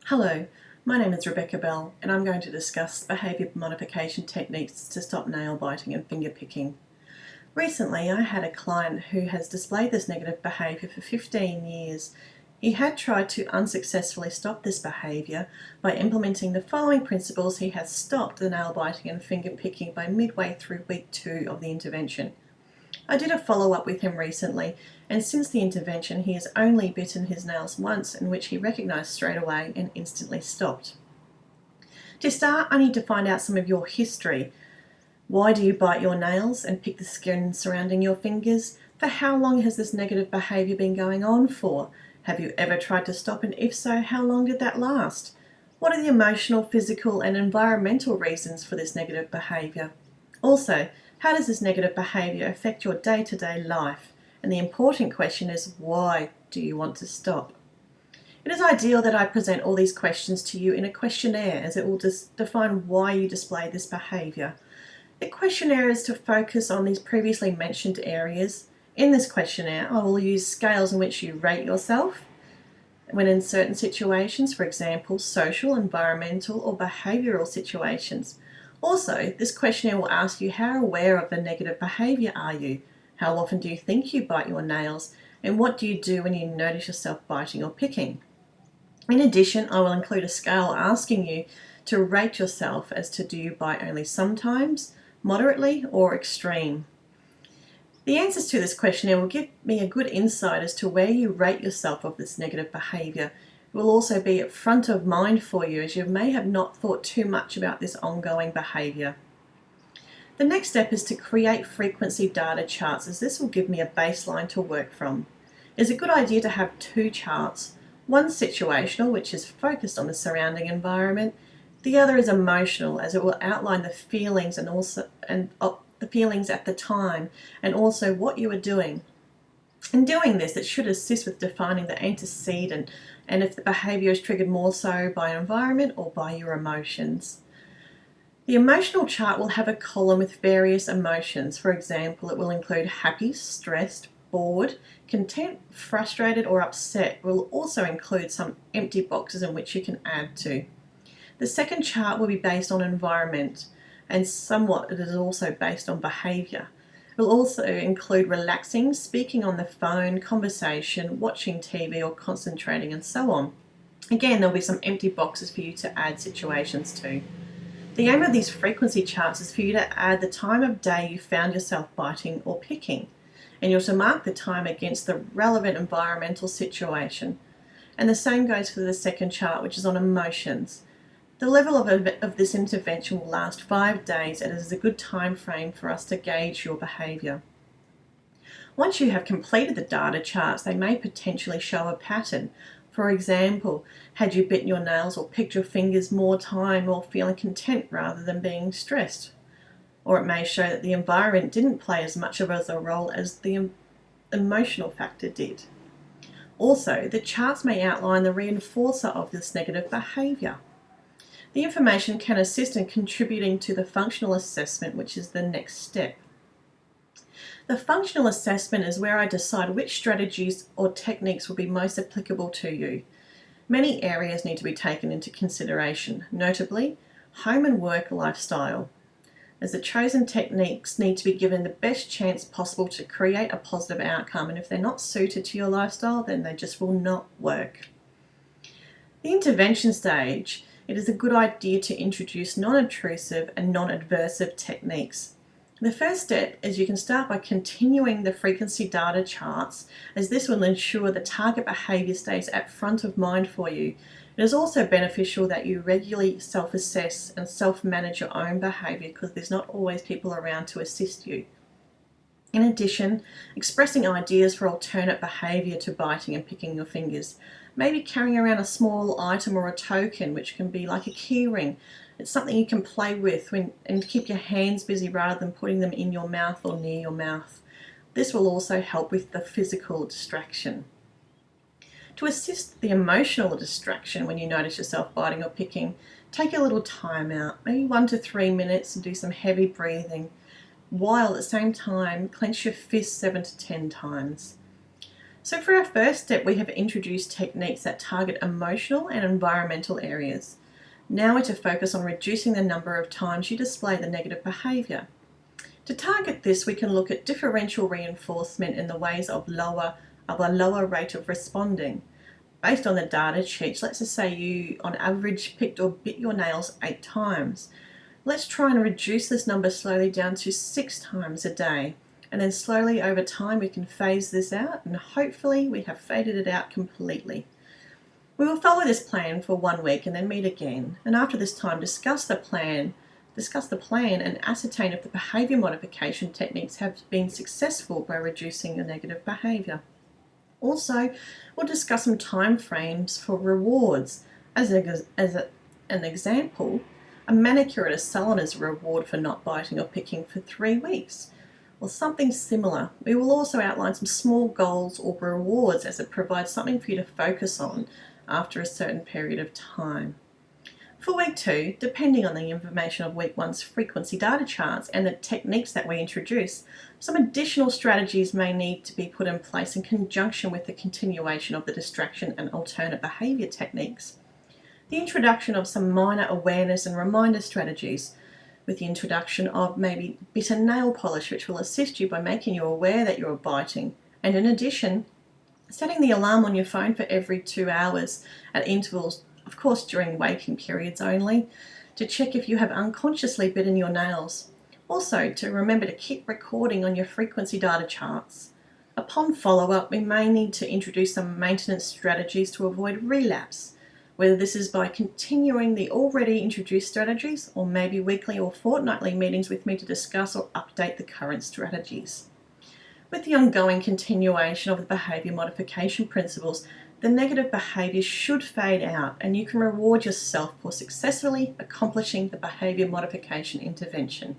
Hello, my name is Rebecca Bell and I'm going to discuss behaviour modification techniques to stop nail biting and finger picking. Recently I had a client who has displayed this negative behaviour for 15 years. He had tried to unsuccessfully stop this behaviour by implementing the following principles. He has stopped the nail biting and finger picking by midway through week 2 of the intervention. I did a follow-up with him recently, and since the intervention he has only bitten his nails once, in which he recognised straight away and instantly stopped. To start, I need to find out some of your history. Why do you bite your nails and pick the skin surrounding your fingers? For how long has this negative behaviour been going on for? Have you ever tried to stop, and if so, how long did that last? What are the emotional, physical and environmental reasons for this negative behaviour? Also, how does this negative behaviour affect your day-to-day life? And the important question is, why do you want to stop? It is ideal that I present all these questions to you in a questionnaire, as it will define why you display this behaviour. The questionnaire is to focus on these previously mentioned areas. In this questionnaire, I will use scales in which you rate yourself when in certain situations, for example, social, environmental or behavioural situations. Also, this questionnaire will ask you how aware of the negative behaviour are you? How often do you think you bite your nails? And what do you do when you notice yourself biting or picking? In addition, I will include a scale asking you to rate yourself as to do you bite only sometimes, moderately or extreme. The answers to this questionnaire will give me a good insight as to where you rate yourself of this negative behaviour. It will also be at front of mind for you, as you may have not thought too much about this ongoing behaviour. The next step is to create frequency data charts, as this will give me a baseline to work from. It is a good idea to have two charts. One situational, which is focused on the surrounding environment. The other is emotional, as it will outline the feelings the feelings at the time and also what you are doing. In doing this, it should assist with defining the antecedent and if the behaviour is triggered more so by environment or by your emotions. The emotional chart will have a column with various emotions. For example, it will include happy, stressed, bored, content, frustrated or upset. It will also include some empty boxes in which you can add to. The second chart will be based on environment, and somewhat it is also based on behaviour. It will also include relaxing, speaking on the phone, conversation, watching TV or concentrating and so on. Again, there will be some empty boxes for you to add situations to. The aim of these frequency charts is for you to add the time of day you found yourself biting or picking, and you're to mark the time against the relevant environmental situation. And the same goes for the second chart, which is on emotions. The level of this intervention will last 5 days, and it is a good time frame for us to gauge your behaviour. Once you have completed the data charts, they may potentially show a pattern. For example, had you bitten your nails or picked your fingers more time or feeling content rather than being stressed? Or it may show that the environment didn't play as much of a role as the emotional factor did. Also, the charts may outline the reinforcer of this negative behaviour. The information can assist in contributing to the functional assessment, which is the next step. The functional assessment is where I decide which strategies or techniques will be most applicable to you. Many areas need to be taken into consideration, notably home and work lifestyle, as the chosen techniques need to be given the best chance possible to create a positive outcome, and if they're not suited to your lifestyle, then they just will not work. The intervention stage, it is a good idea to introduce non-intrusive and non-adversive techniques. The first step is you can start by continuing the frequency data charts, as this will ensure the target behaviour stays at front of mind for you. It is also beneficial that you regularly self-assess and self-manage your own behaviour, because there's not always people around to assist you. In addition, expressing ideas for alternate behaviour to biting and picking your fingers. Maybe carrying around a small item or a token, which can be like a key ring. It's something you can play with and keep your hands busy rather than putting them in your mouth or near your mouth. This will also help with the physical distraction. To assist the emotional distraction when you notice yourself biting or picking, take a little time out, maybe 1 to 3 minutes, and do some heavy breathing, while at the same time clench your fists 7 to 10 times. So for our first step, we have introduced techniques that target emotional and environmental areas. Now we're to focus on reducing the number of times you display the negative behaviour. To target this, we can look at differential reinforcement in the ways of a lower rate of responding. Based on the data sheets, let's just say you on average picked or bit your nails 8 times. Let's try and reduce this number slowly down to 6 times a day. And then slowly over time we can phase this out, and hopefully we have faded it out completely. We will follow this plan for 1 week and then meet again. And after this time, discuss the plan and ascertain if the behaviour modification techniques have been successful by reducing your negative behaviour. Also, we'll discuss some time frames for rewards. As an example, a manicure at a salon is a reward for not biting or picking for 3 weeks. Or something similar. We will also outline some small goals or rewards, as it provides something for you to focus on after a certain period of time. For week 2, depending on the information of week 1's frequency data charts and the techniques that we introduce, some additional strategies may need to be put in place in conjunction with the continuation of the distraction and alternate behaviour techniques. The introduction of some minor awareness and reminder strategies, with the introduction of maybe bitter nail polish, which will assist you by making you aware that you're biting. And in addition, setting the alarm on your phone for every 2 hours at intervals, of course during waking periods only, to check if you have unconsciously bitten your nails. Also, to remember to keep recording on your frequency data charts. Upon follow-up, we may need to introduce some maintenance strategies to avoid relapse, whether this is by continuing the already introduced strategies or maybe weekly or fortnightly meetings with me to discuss or update the current strategies. With the ongoing continuation of the behaviour modification principles, the negative behaviours should fade out and you can reward yourself for successfully accomplishing the behaviour modification intervention.